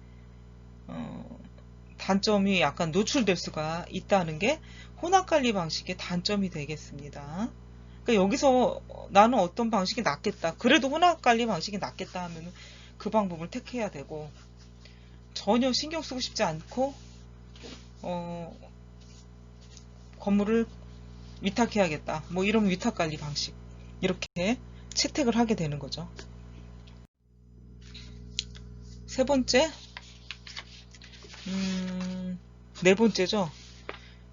Speaker 1: 단점이 약간 노출될 수가 있다는 게 혼합관리 방식의 단점이 되겠습니다. 그러니까 여기서 나는 어떤 방식이 낫겠다. 그래도 혼합관리 방식이 낫겠다 하면 그 방법을 택해야 되고, 전혀 신경 쓰고 싶지 않고 건물을 위탁해야겠다. 뭐 이런 위탁관리 방식 이렇게 채택을 하게 되는 거죠. 세 번째, 네 번째죠.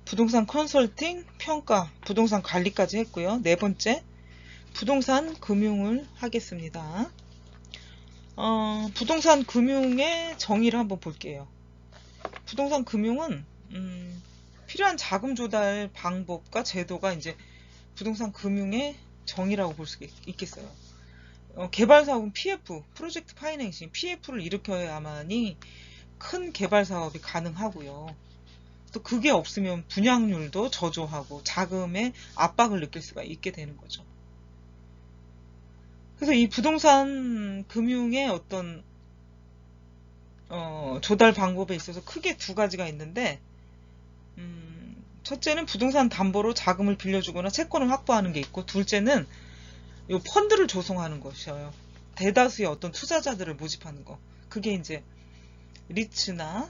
Speaker 1: 부동산 컨설팅, 평가, 부동산 관리까지 했고요. 네 번째, 부동산 금융을 하겠습니다. 부동산 금융의 정의를 한번 볼게요. 부동산 금융은 필요한 자금 조달 방법과 제도가 이제 부동산 금융의 정의라고 볼 수 있겠어요. 개발사업은 PF, 프로젝트 파이낸싱, PF를 일으켜야만이 큰 개발 사업이 가능하고요. 또 그게 없으면 분양률도 저조하고 자금의 압박을 느낄 수가 있게 되는 거죠. 그래서 이 부동산 금융의 어떤 조달 방법에 있어서 크게 두 가지가 있는데, 첫째는 부동산 담보로 자금을 빌려주거나 채권을 확보하는 게 있고, 둘째는 이 펀드를 조성하는 것이에요. 대다수의 어떤 투자자들을 모집하는 거. 그게 이제 리츠나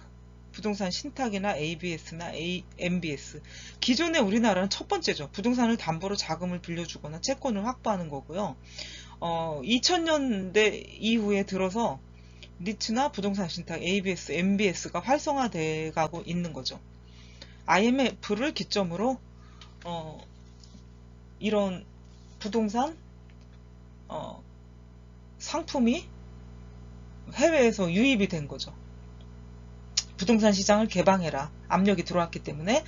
Speaker 1: 부동산 신탁이나 ABS나 MBS. 기존에 우리나라는 첫 번째죠. 부동산을 담보로 자금을 빌려주거나 채권을 확보하는 거고요. 2000년대 이후에 들어서 리츠나 부동산 신탁, ABS, MBS가 활성화돼 가고 있는 거죠. IMF를 기점으로 이런 부동산 상품이 해외에서 유입이 된 거죠. 부동산 시장을 개방해라. 압력이 들어왔기 때문에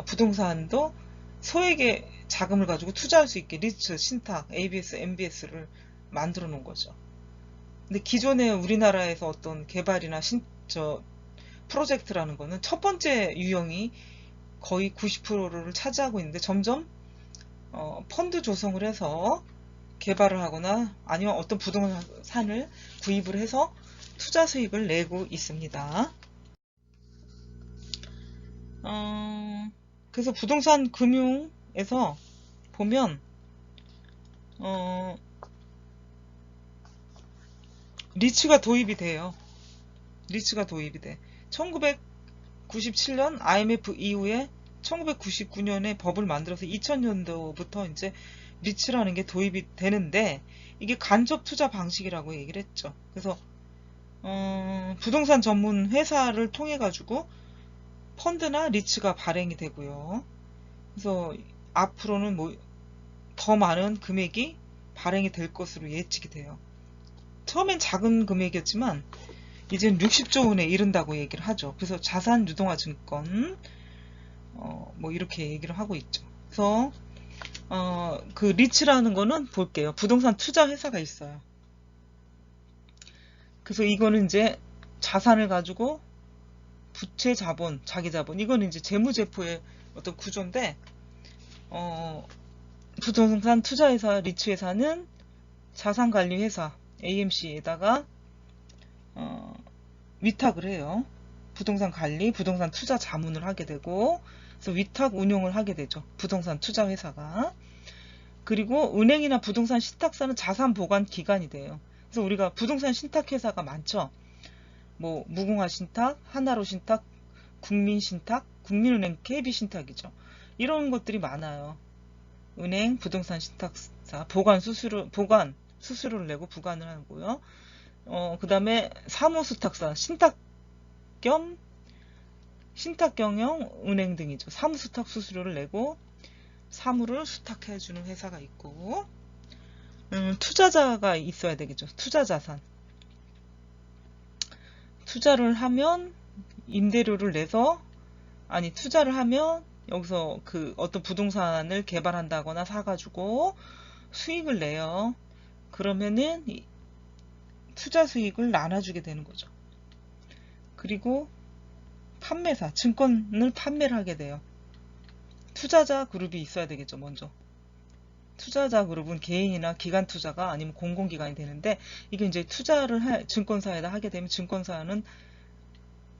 Speaker 1: 부동산도 소액의 자금을 가지고 투자할 수 있게 리츠, 신탁, ABS, MBS를 만들어 놓은 거죠. 근데 기존에 우리나라에서 어떤 개발이나 프로젝트라는 거는 첫 번째 유형이 거의 90%를 차지하고 있는데, 점점 펀드 조성을 해서 개발을 하거나 아니면 어떤 부동산을 구입을 해서 투자 수익을 내고 있습니다. 그래서 부동산 금융에서 보면 리츠가 도입이 돼요. 리츠가 도입이 돼. 1997년 IMF 이후에 1999년에 법을 만들어서 2000년도부터 이제 리츠라는 게 도입이 되는데, 이게 간접 투자 방식이라고 얘기를 했죠. 그래서 부동산 전문 회사를 통해 가지고 펀드나 리츠가 발행이 되고요. 그래서 앞으로는 뭐 더 많은 금액이 발행이 될 것으로 예측이 돼요. 처음엔 작은 금액이었지만 이제는 60조 원에 이른다고 얘기를 하죠. 그래서 자산 유동화 증권 뭐 이렇게 얘기를 하고 있죠. 그래서 그 리츠라는 거는 볼게요. 부동산 투자 회사가 있어요. 그래서 이거는 이제 자산을 가지고 부채 자본, 자기 자본, 이거는 이제 재무제표의 어떤 구조인데, 부동산 투자회사 리츠회사는 자산관리회사 AMC에다가 위탁을 해요. 부동산 관리, 부동산 투자 자문을 하게 되고, 그래서 위탁 운용을 하게 되죠. 부동산 투자 회사가. 그리고 은행이나 부동산 신탁사는 자산 보관 기관이 돼요. 그래서 우리가 부동산 신탁 회사가 많죠. 뭐 무궁화 신탁, 하나로 신탁, 국민 신탁, 국민은행, KB 신탁이죠. 이런 것들이 많아요. 은행, 부동산 신탁사, 보관 수수료를 내고 부관을 하고요. 그 다음에 사무수탁사, 신탁 경영 은행 등이죠. 사무수탁 수수료를 내고 사무를 수탁해주는 회사가 있고, 투자자가 있어야 되겠죠. 투자자산. 투자를 하면 임대료를 내서, 아니 투자를 하면 여기서 그 어떤 부동산을 개발한다거나 사가지고 수익을 내요. 그러면은 투자 수익을 나눠주게 되는 거죠. 그리고 판매사, 증권을 판매를 하게 돼요. 투자자 그룹이 있어야 되겠죠, 먼저. 투자자 그룹은 개인이나 기관 투자가 아니면 공공기관이 되는데, 이게 이제 증권사에다 하게 되면 증권사는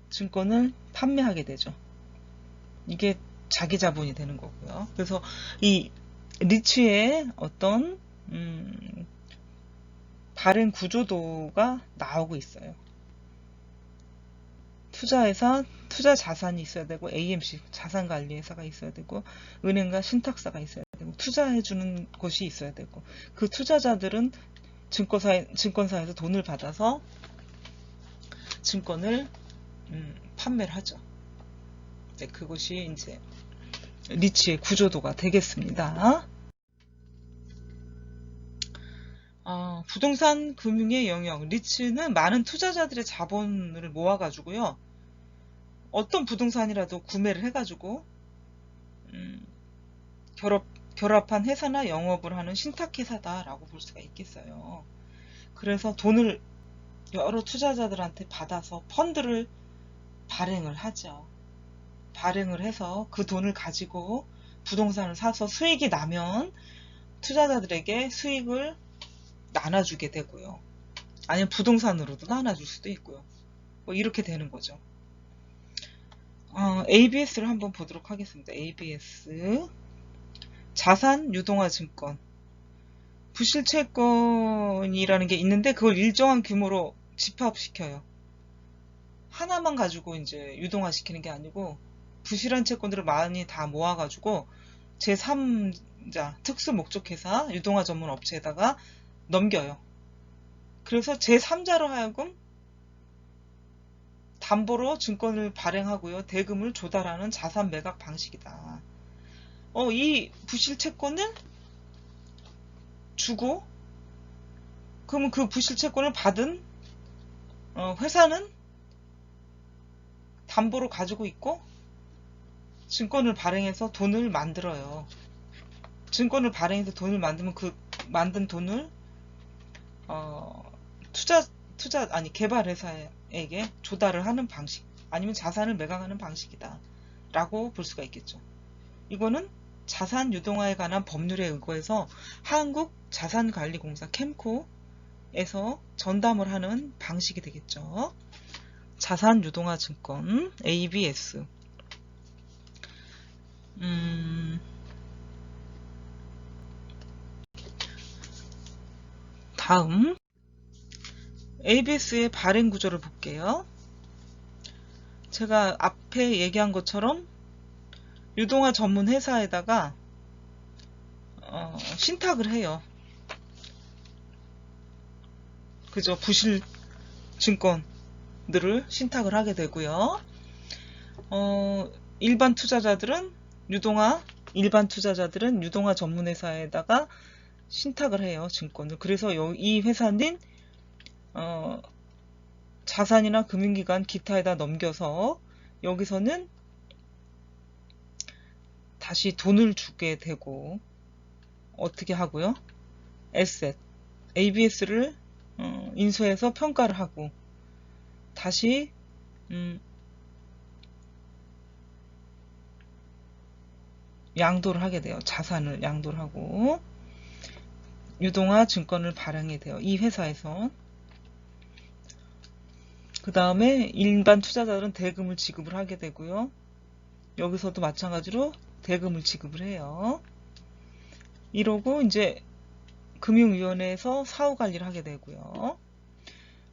Speaker 1: 증권을 판매하게 되죠. 이게 자기 자본이 되는 거고요. 그래서 이 리츠의 어떤 발행 구조도가 나오고 있어요. 투자회사, 투자 자산이 있어야 되고, AMC, 자산관리회사가 있어야 되고, 은행과 신탁사가 있어야 되고, 투자해주는 곳이 있어야 되고, 그 투자자들은 증권사에서 돈을 받아서 증권을 판매를 하죠. 네, 그것이 이제 리츠의 구조도가 되겠습니다. 부동산 금융의 영역, 리츠는 많은 투자자들의 자본을 모아가지고요. 어떤 부동산이라도 구매를 해가지고 결합한 회사나 영업을 하는 신탁회사다라고 볼 수가 있겠어요. 그래서 돈을 여러 투자자들한테 받아서 펀드를 발행을 하죠. 발행을 해서 그 돈을 가지고 부동산을 사서 수익이 나면 투자자들에게 수익을 나눠주게 되고요. 아니면 부동산으로도 나눠줄 수도 있고요. 뭐 이렇게 되는 거죠. ABS를 한번 보도록 하겠습니다. ABS 자산 유동화 증권 부실채권이라는 게 있는데 그걸 일정한 규모로 집합시켜요. 하나만 가지고 이제 유동화 시키는 게 아니고 부실한 채권들을 많이 다 모아가지고 제3자 특수 목적회사 유동화 전문 업체에다가 넘겨요. 그래서 제3자로 하여금 담보로 증권을 발행하고요. 대금을 조달하는 자산 매각 방식이다. 이 부실 채권을 주고 그러면 그 부실 채권을 받은 회사는 담보로 가지고 있고 증권을 발행해서 돈을 만들어요. 증권을 발행해서 돈을 만들면 그 만든 돈을 개발회사에게 조달을 하는 방식 아니면 자산을 매각하는 방식이다 라고 볼 수가 있겠죠. 이거는 자산 유동화에 관한 법률에 의거해서 한국자산관리공사 캠코에서 전담을 하는 방식이 되겠죠. 자산 유동화 증권 ABS 다음 ABS의 발행 구조를 볼게요. 제가 앞에 얘기한 것처럼 유동화 전문 회사에다가 신탁을 해요. 그죠? 부실 증권들을 신탁을 하게 되고요. 일반 투자자들은 유동화 전문 회사에다가 신탁을 해요. 증권을. 그래서 이 회사는 자산이나 금융기관 기타에다 넘겨서 여기서는 다시 돈을 주게 되고 어떻게 하고요? ABS를 인수해서 평가를 하고 다시 양도를 하게 돼요. 자산을 양도를 하고 유동화 증권을 발행하게 돼요. 이 회사에서. 그 다음에 일반 투자자들은 대금을 지급을 하게 되고요. 여기서도 마찬가지로 대금을 지급을 해요. 이러고 이제 금융위원회에서 사후관리를 하게 되고요.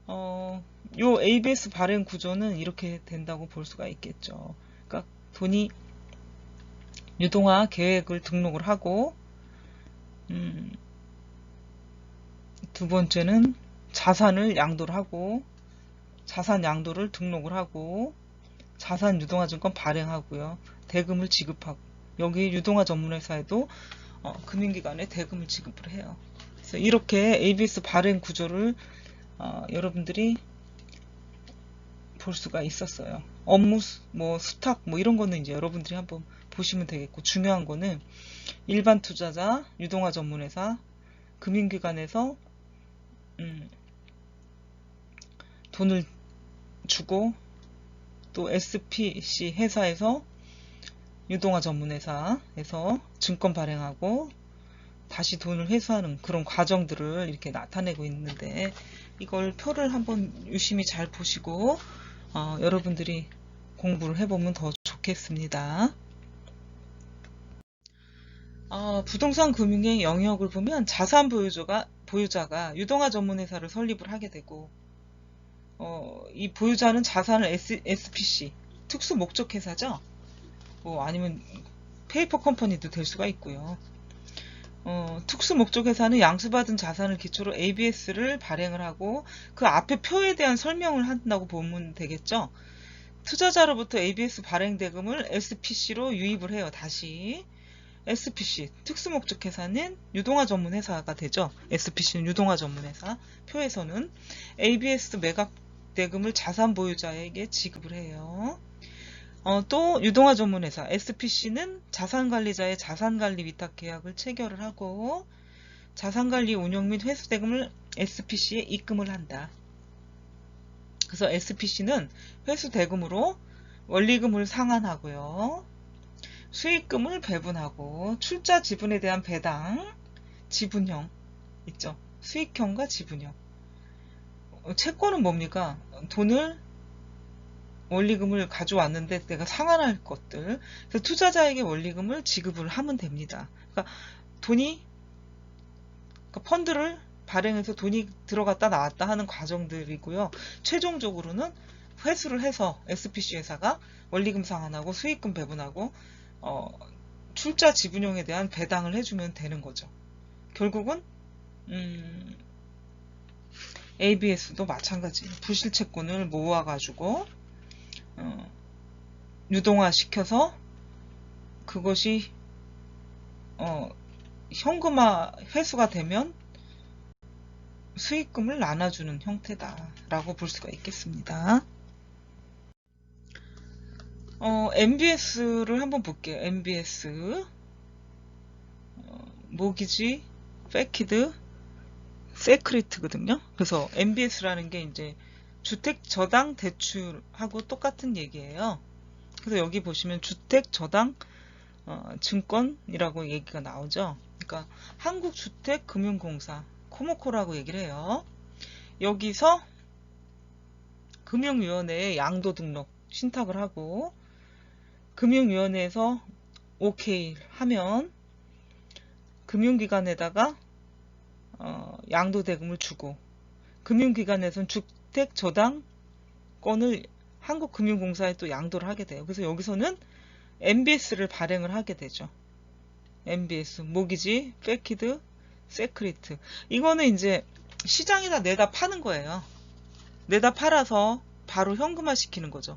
Speaker 1: 요 ABS 발행 구조는 이렇게 된다고 볼 수가 있겠죠. 그러니까 돈이 유동화 계획을 등록을 하고 두 번째는 자산을 양도를 하고 자산 양도를 등록을 하고 자산 유동화 증권 발행하고요. 대금을 지급하고 여기 유동화 전문회사에도 금융기관에 대금을 지급을 해요. 그래서 이렇게 ABS 발행 구조를 여러분들이 볼 수가 있었어요. 업무 수탁 이런 거는 이제 여러분들이 한번 보시면 되겠고 중요한 거는 일반 투자자, 유동화 전문회사, 금융기관에서 돈을 주고 또 SPC 회사에서 유동화 전문회사에서 증권 발행하고 다시 돈을 회수하는 그런 과정들을 이렇게 나타내고 있는데, 이걸 표를 한번 유심히 잘 보시고 여러분들이 공부를 해보면 더 좋겠습니다. 부동산 금융의 영역을 보면 자산 보유자가 유동화 전문회사를 설립을 하게 되고, 이 보유자는 자산을 SPC, 특수 목적 회사죠. 뭐 아니면 페이퍼 컴퍼니도 될 수가 있고요. 특수 목적 회사는 양수받은 자산을 기초로 ABS를 발행을 하고 그 앞에 표에 대한 설명을 한다고 보면 되겠죠. 투자자로부터 ABS 발행 대금을 SPC로 유입을 해요. 다시 SPC, 특수목적회사는 유동화 전문회사가 되죠. SPC는 유동화 전문회사, 표에서는 ABS 매각 대금을 자산 보유자에게 지급을 해요. 또 유동화 전문회사 SPC는 자산관리자의 자산관리 위탁계약을 체결을 하고 자산관리 운영 및 회수 대금을 SPC에 입금을 한다. 그래서 SPC는 회수 대금으로 원리금을 상환하고요. 수익금을 배분하고 출자 지분에 대한 배당, 지분형 있죠. 수익형과 지분형. 채권은 뭡니까? 돈을 원리금을 가져왔는데 내가 상환할 것들. 그래서 투자자에게 원리금을 지급을 하면 됩니다. 그러니까 펀드를 발행해서 돈이 들어갔다 나왔다 하는 과정들이고요. 최종적으로는 회수를 해서 SPC 회사가 원리금 상환하고 수익금 배분하고 출자 지분형에 대한 배당을 해주면 되는 거죠. 결국은 ABS도 마찬가지. 부실채권을 모아가지고 유동화 시켜서 그것이 현금화 회수가 되면 수익금을 나눠주는 형태다라고 볼 수가 있겠습니다. MBS를 한번 볼게요. MBS 모기지, 패키드, 세크리트거든요. 그래서 MBS라는 게 이제 주택 저당 대출하고 똑같은 얘기예요. 그래서 여기 보시면 주택 저당 증권이라고 얘기가 나오죠. 그러니까 한국주택금융공사 코모코라고 얘기를 해요. 여기서 금융위원회에 양도 등록 신탁을 하고 금융위원회에서 OK 하면 금융기관에다가 양도대금을 주고 금융기관에서는 주택저당권을 한국금융공사에 또 양도를 하게 돼요. 그래서 여기서는 MBS를 발행을 하게 되죠. MBS, 모기지, 패키드, 세크리트. 이거는 이제 시장에다 내다 파는 거예요. 내다 팔아서 바로 현금화 시키는 거죠.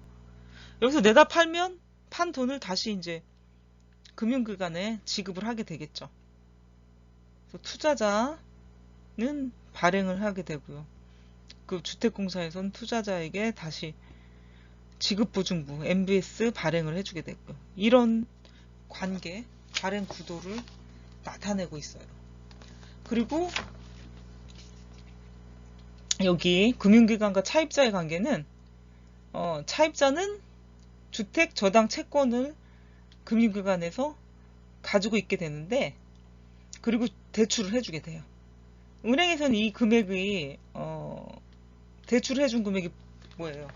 Speaker 1: 여기서 내다 팔면 판 돈을 다시 이제 금융기관에 지급을 하게 되겠죠. 그래서 투자자는 발행을 하게 되고요. 그 주택공사에서는 투자자에게 다시 지급보증부 MBS 발행을 해주게 되고요. 이런 관계, 발행 구도를 나타내고 있어요. 그리고 여기 금융기관과 차입자의 관계는 차입자는 주택 저당 채권을 금융기관에서 가지고 있게 되는데 그리고 대출을 해주게 돼요. 은행에서는 이 금액이 대출을 해준 금액이 뭐예요?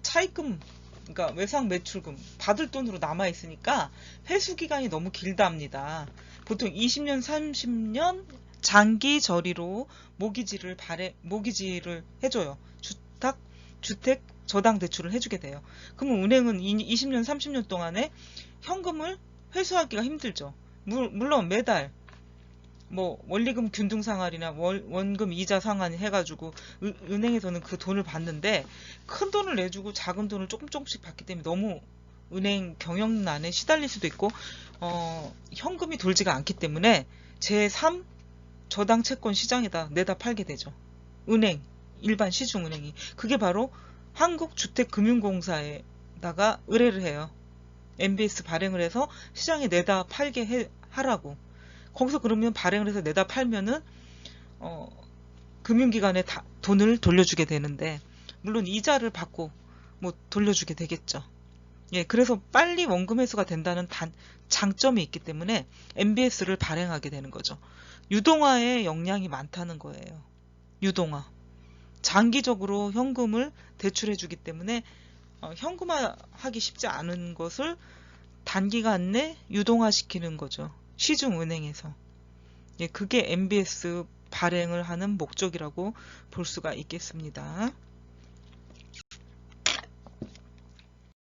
Speaker 1: 차입금, 그러니까 외상 매출금 받을 돈으로 남아 있으니까 회수 기간이 너무 길답니다. 보통 20년, 30년 장기 저리로 모기지를 해줘요. 주택 저당 대출을 해주게 돼요. 그러면 은행은 20년, 30년 동안에 현금을 회수하기가 힘들죠. 물론 매달 뭐 원리금 균등 상환이나 원금 이자 상환 해가지고 은행에서는 그 돈을 받는데 큰 돈을 내주고 작은 돈을 조금씩 받기 때문에 너무 은행 경영난에 시달릴 수도 있고 현금이 돌지가 않기 때문에 제3 저당 채권 시장에다 내다 팔게 되죠. 은행, 일반 시중은행이. 그게 바로 한국주택금융공사에다가 의뢰를 해요. MBS 발행을 해서 시장에 내다 팔게 하라고. 거기서 그러면 발행을 해서 내다 팔면은 금융기관에 돈을 돌려주게 되는데 물론 이자를 받고 뭐 돌려주게 되겠죠. 예, 그래서 빨리 원금 회수가 된다는 장점이 있기 때문에 MBS를 발행하게 되는 거죠. 유동화에 역량이 많다는 거예요. 유동화. 장기적으로 현금을 대출해주기 때문에 현금화하기 쉽지 않은 것을 단기간 내 유동화시키는 거죠. 시중은행에서. 예, 그게 MBS 발행을 하는 목적이라고 볼 수가 있겠습니다.